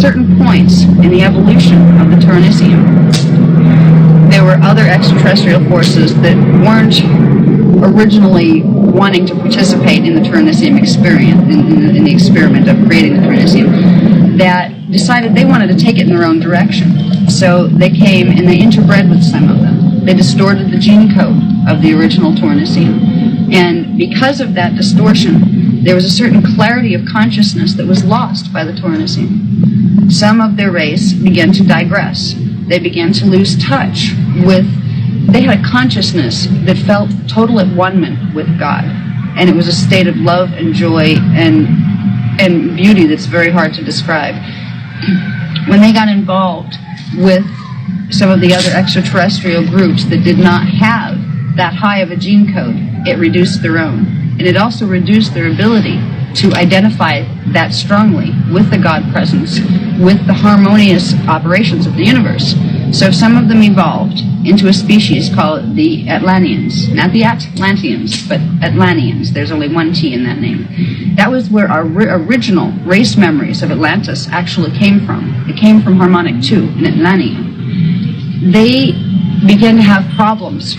certain points in the evolution of the Taranisium, there were other extraterrestrial forces that weren't originally wanting to participate in the Taranisium experience, in the experiment of creating the Taranisium, that decided they wanted to take it in their own direction. So they came and they interbred with some of them. They distorted the gene code of the original Taranisium. And because of that distortion, there was a certain clarity of consciousness that was lost by the Taranisium. Some of their race began to digress. They began to lose touch with, they had a consciousness that felt total at one-ment with God. And it was a state of love and joy and beauty that's very hard to describe. When they got involved with some of the other extraterrestrial groups that did not have that high of a gene code, it reduced their own. And it also reduced their ability to identify that strongly with the God presence, with the harmonious operations of the universe. So some of them evolved into a species called the Atlanteans. Not the Atlanteans, but Atlanteans. There's only one T in that name. That was where our original race memories of Atlantis actually came from. It came from Harmonic 2 in Atlantean. They began to have problems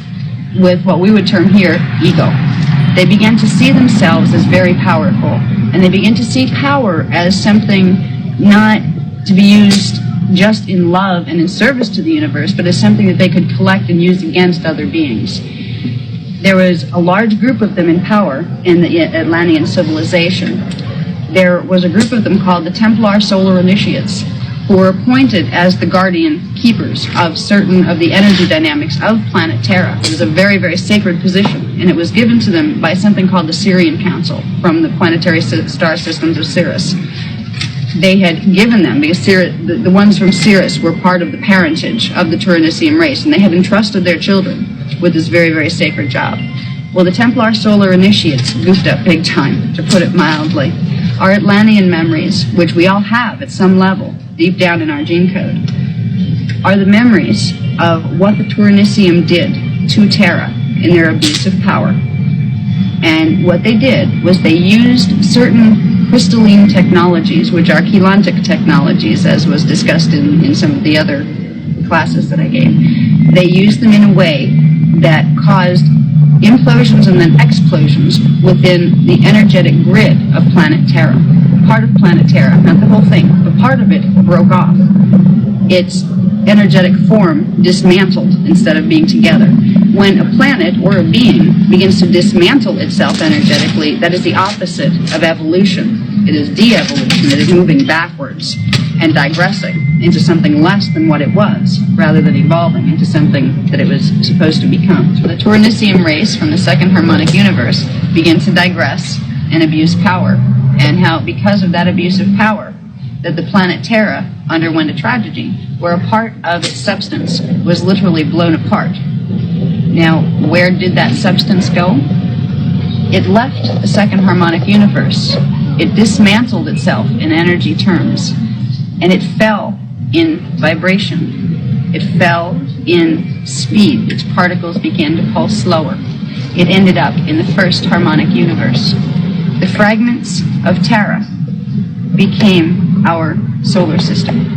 with what we would term here ego. They began to see themselves as very powerful, and they began to see power as something not to be used just in love and in service to the universe, but as something that they could collect and use against other beings. There was a large group of them in power in the Atlantean civilization. There was a group of them called the Templar Solar Initiates, who were appointed as the guardian keepers of certain of the energy dynamics of planet Terra. It was a very, very sacred position, and it was given to them by something called the Sirian Council from the planetary star systems of Sirius. They had given them, because the ones from Sirius were part of the parentage of the Taranisium race, and they had entrusted their children with this very, very sacred job. Well, the Templar Solar Initiates goofed up big time, to put it mildly. Our Atlantean memories, which we all have at some level, deep down in our gene code, are the memories of what the Taranisium did to Terra in their abuse of power. And what they did was they used certain crystalline technologies, which are chelantic technologies, as was discussed in some of the other classes that I gave. They used them in a way that caused implosions and then explosions within the energetic grid of planet Terra. Part of planet Terra, not the whole thing, but part of it broke off. Its energetic form dismantled instead of being together. When a planet or a being begins to dismantle itself energetically, that is the opposite of evolution. It is de-evolution. It is moving backwards and digressing into something less than what it was, rather than evolving into something that it was supposed to become. So the Taranisium race from the second harmonic universe began to digress and abuse power, and how because of that abuse of power that the planet Terra underwent a tragedy where a part of its substance was literally blown apart. Now, where did that substance go? It left the second harmonic universe. It dismantled itself in energy terms, and it fell in vibration. It fell in speed. Its particles began to pulse slower. It ended up in the first harmonic universe. The fragments of Terra became our solar system.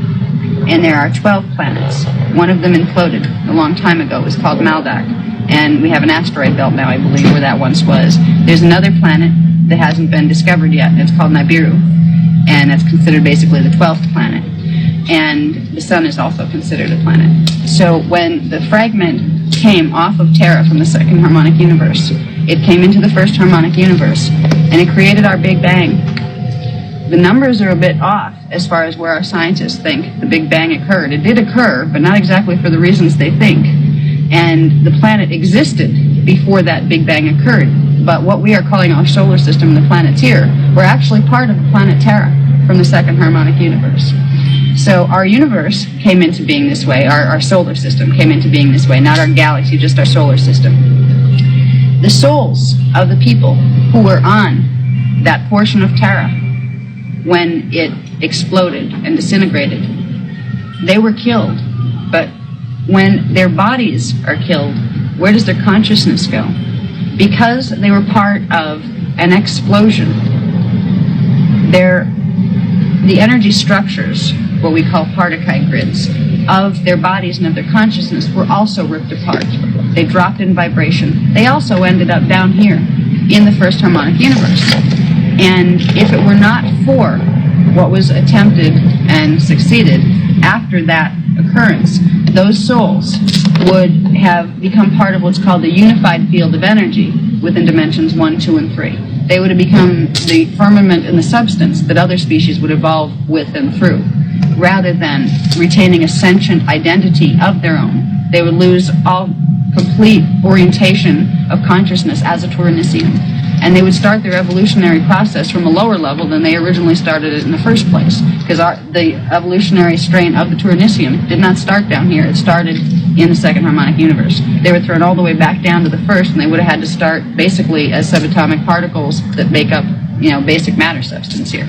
And there are 12 planets. One of them imploded a long time ago. It was called Maldak. And we have an asteroid belt now, I believe, where that once was. There's another planet that hasn't been discovered yet, and it's called Nibiru. And that's considered basically the 12th planet. And the sun is also considered a planet. So when the fragment came off of Terra from the second harmonic universe, it came into the first harmonic universe, and it created our Big Bang. The numbers are a bit off as far as where our scientists think the Big Bang occurred. It did occur, but not exactly for the reasons they think. And the planet existed before that Big Bang occurred. But what we are calling our solar system and the planets here were actually part of the planet Terra from the second harmonic universe. So our universe came into being this way, our solar system came into being this way, not our galaxy, just our solar system. The souls of the people who were on that portion of Terra when it exploded and disintegrated, they were killed. But when their bodies are killed, where does their consciousness go? Because they were part of an explosion, the energy structures what we call particle grids, of their bodies and of their consciousness were also ripped apart. They dropped in vibration. They also ended up down here in the first harmonic universe. And if it were not for what was attempted and succeeded after that occurrence, those souls would have become part of what's called the unified field of energy within dimensions 1, 2, and 3. They would have become the firmament and the substance that other species would evolve with and through, rather than retaining a sentient identity of their own. They would lose all complete orientation of consciousness as a Taurinicium, and they would start their evolutionary process from a lower level than they originally started it in the first place, because the evolutionary strain of the Taurinicium did not start down here. It started in the second harmonic universe. They were thrown all the way back down to the first, and they would have had to start basically as subatomic particles that make up, basic matter substance here.